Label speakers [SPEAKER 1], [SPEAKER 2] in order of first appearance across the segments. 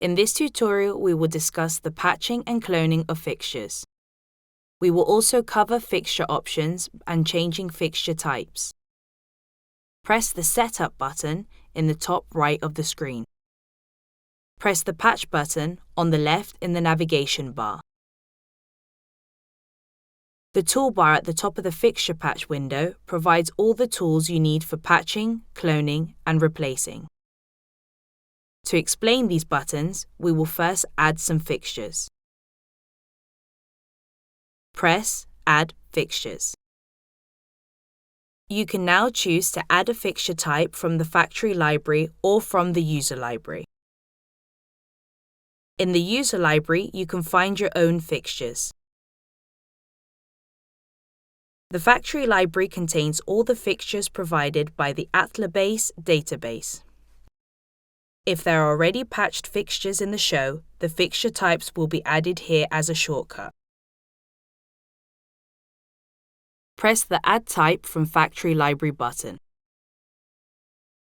[SPEAKER 1] In this tutorial, we will discuss the patching and cloning of fixtures. We will also cover fixture options and changing fixture types. Press the Setup button in the top right of the screen. Press the Patch button on the left in the navigation bar. The toolbar at the top of the Fixture Patch window provides all the tools you need for patching, cloning, and replacing. To explain these buttons, we will first add some fixtures. Press Add Fixtures. You can now choose to add a fixture type from the factory library or from the user library. In the user library, you can find your own fixtures. The factory library contains all the fixtures provided by the AtlaBase database. If there are already patched fixtures in the show, the fixture types will be added here as a shortcut. Press the Add Type from Factory Library button.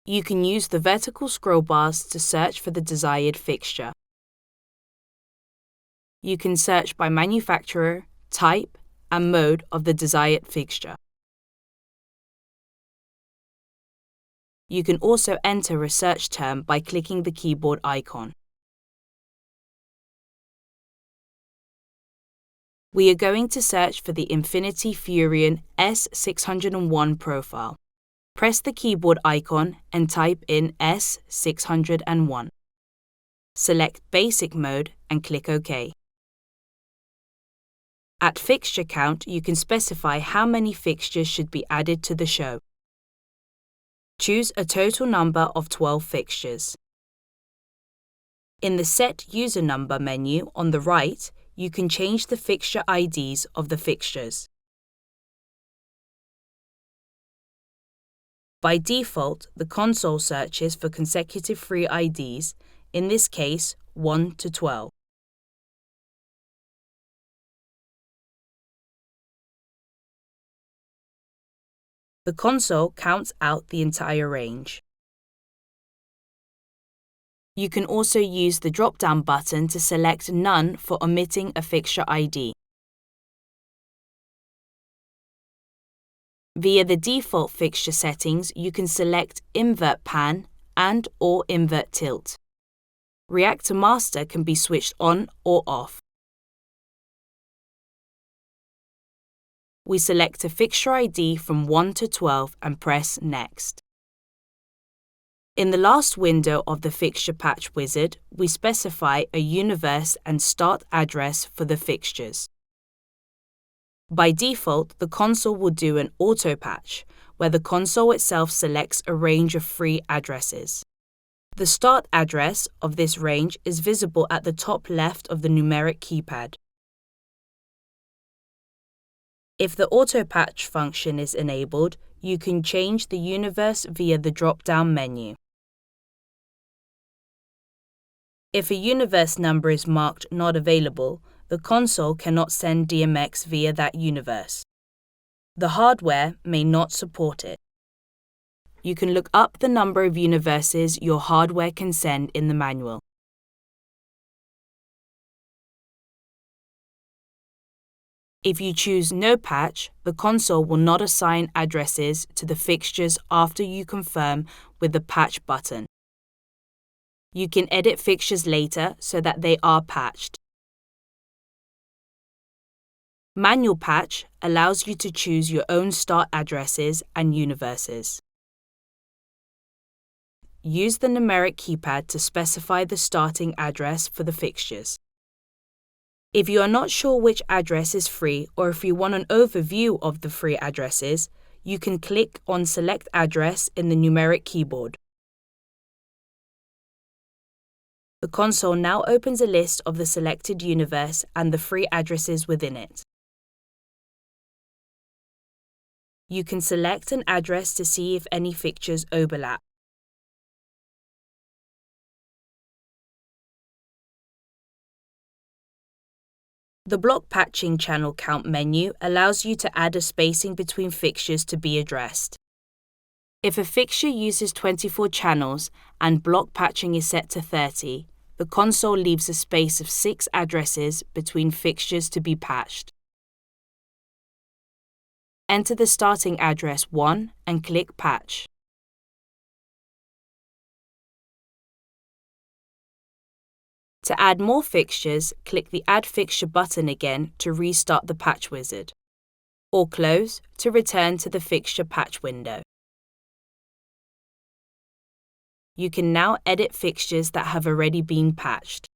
[SPEAKER 1] You can use the vertical scroll bars to search for the desired fixture. You can search by manufacturer, type, and mode of the desired fixture. You can also enter a search term by clicking the keyboard icon. We are going to search for the Infinity Furion S601 profile. Press the keyboard icon and type in S601. Select Basic Mode and click OK. At Fixture Count, you can specify how many fixtures should be added to the show. Choose a total number of 12 fixtures. In the Set User Number menu on the right, you can change the fixture IDs of the fixtures. By default, the console searches for consecutive free IDs, in this case 1 to 12. The console counts out the entire range. You can also use the drop-down button to select None for omitting a fixture ID. Via the default fixture settings, you can select Invert Pan and/or Invert Tilt. Reactor Master can be switched on or off. We select a fixture ID from 1 to 12 and press Next. In the last window of the Fixture Patch wizard, we specify a universe and start address for the fixtures. By default, the console will do an auto patch, where the console itself selects a range of free addresses. The start address of this range is visible at the top left of the numeric keypad. If the auto patch function is enabled, you can change the universe via the drop-down menu. If a universe number is marked not available, the console cannot send DMX via that universe. The hardware may not support it. You can look up the number of universes your hardware can send in the manual. If you choose No Patch, the console will not assign addresses to the fixtures after you confirm with the Patch button. You can edit fixtures later so that they are patched. Manual Patch allows you to choose your own start addresses and universes. Use the numeric keypad to specify the starting address for the fixtures. If you are not sure which address is free or if you want an overview of the free addresses, you can click on Select Address in the numeric keyboard. The console now opens a list of the selected universe and the free addresses within it. You can select an address to see if any fixtures overlap. The Block Patching Channel Count menu allows you to add a spacing between fixtures to be addressed. If a fixture uses 24 channels and block patching is set to 30, the console leaves a space of 6 addresses between fixtures to be patched. Enter the starting address 1 and click Patch. To add more fixtures, click the Add Fixture button again to restart the patch wizard, or close to return to the fixture patch window. You can now edit fixtures that have already been patched.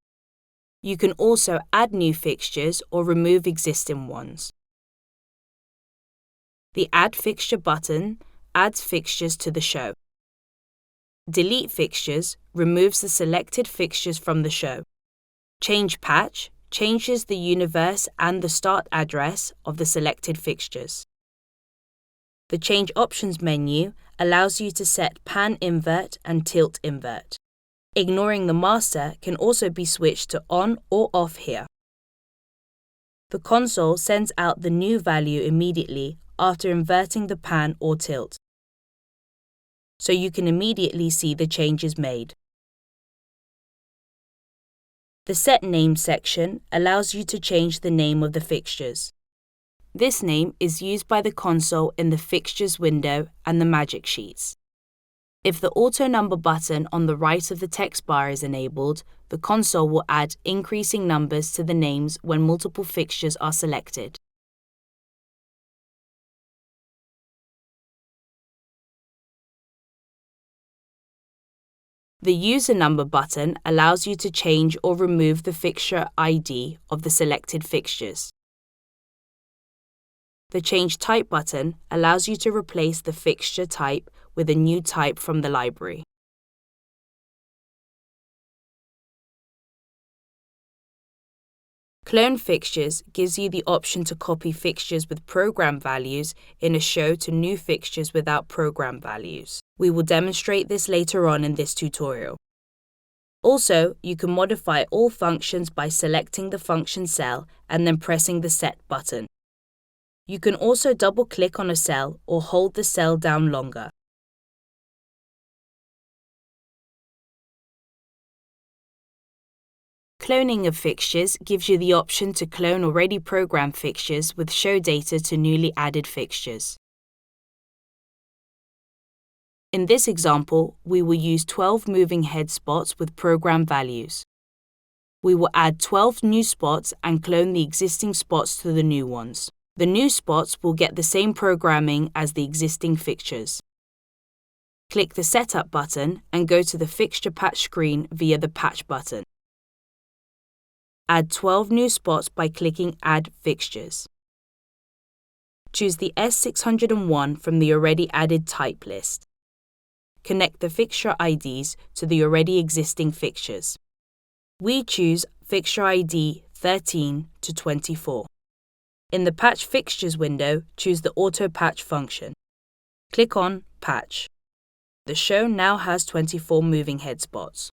[SPEAKER 1] You can also add new fixtures or remove existing ones. The Add Fixture button adds fixtures to the show. Delete Fixtures removes the selected fixtures from the show. Change Patch changes the universe and the start address of the selected fixtures. The Change Options menu allows you to set Pan Invert and Tilt Invert. Ignoring the master can also be switched to on or off here. The console sends out the new value immediately after inverting the pan or tilt, so you can immediately see the changes made. The Set Name section allows you to change the name of the fixtures. This name is used by the console in the Fixtures window and the Magic Sheets. If the Auto Number button on the right of the text bar is enabled, the console will add increasing numbers to the names when multiple fixtures are selected. The User Number button allows you to change or remove the fixture ID of the selected fixtures. The Change Type button allows you to replace the fixture type with a new type from the library. Clone Fixtures gives you the option to copy fixtures with program values in a show to new fixtures without program values. We will demonstrate this later on in this tutorial. Also, you can modify all functions by selecting the function cell and then pressing the Set button. You can also double-click on a cell or hold the cell down longer. Cloning of fixtures gives you the option to clone already programmed fixtures with show data to newly added fixtures. In this example, we will use 12 moving head spots with program values. We will add 12 new spots and clone the existing spots to the new ones. The new spots will get the same programming as the existing fixtures. Click the Setup button and go to the Fixture Patch screen via the Patch button. Add 12 new spots by clicking Add Fixtures. Choose the S601 from the already added type list. Connect the fixture IDs to the already existing fixtures. We choose fixture ID 13 to 24. In the Patch Fixtures window, choose the Auto Patch function. Click on Patch. The show now has 24 moving head spots.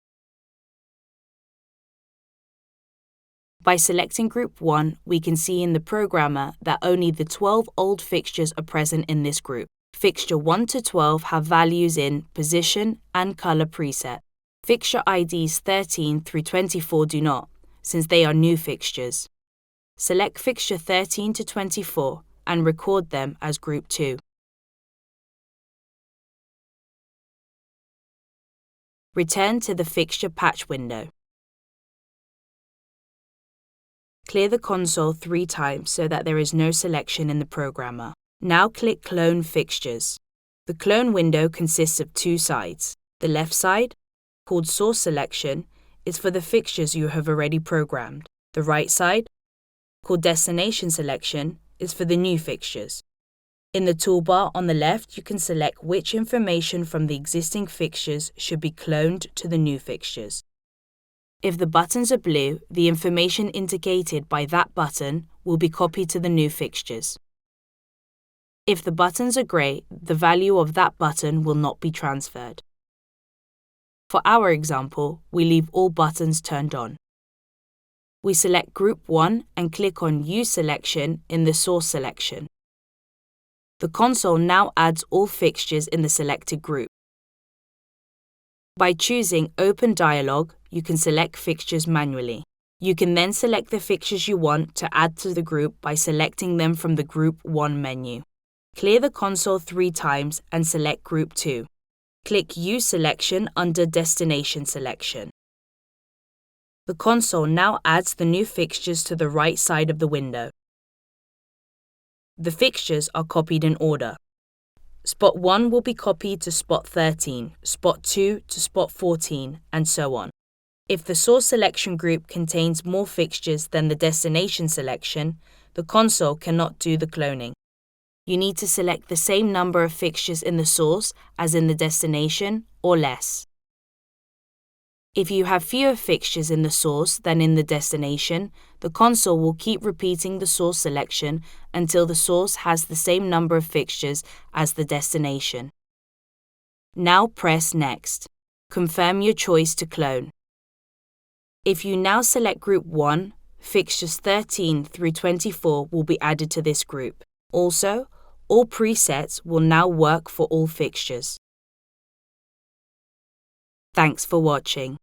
[SPEAKER 1] By selecting Group 1, we can see in the programmer that only the 12 old fixtures are present in this group. Fixture 1 to 12 have values in Position and Color preset. Fixture IDs 13 through 24 do not, since they are new fixtures. Select Fixture 13 to 24 and record them as Group 2. Return to the Fixture Patch window. Clear the console 3 times so that there is no selection in the programmer. Now click Clone Fixtures. The clone window consists of 2 sides. The left side, called Source Selection, is for the fixtures you have already programmed. The right side, called Destination Selection, is for the new fixtures. In the toolbar on the left, you can select which information from the existing fixtures should be cloned to the new fixtures. If the buttons are blue, the information indicated by that button will be copied to the new fixtures. If the buttons are grey, the value of that button will not be transferred. For our example, we leave all buttons turned on. We select Group 1 and click on Use Selection in the Source selection. The console now adds all fixtures in the selected group. By choosing Open Dialog, you can select fixtures manually. You can then select the fixtures you want to add to the group by selecting them from the Group 1 menu. Clear the console 3 times and select Group 2. Click Use Selection under Destination Selection. The console now adds the new fixtures to the right side of the window. The fixtures are copied in order. Spot 1 will be copied to spot 13, spot 2 to spot 14, and so on. If the source selection group contains more fixtures than the destination selection, the console cannot do the cloning. You need to select the same number of fixtures in the source as in the destination, or less. If you have fewer fixtures in the source than in the destination, the console will keep repeating the source selection until the source has the same number of fixtures as the destination. Now press Next. Confirm your choice to clone. If you now select Group 1, fixtures 13 through 24 will be added to this group. Also, all presets will now work for all fixtures. Thanks for watching.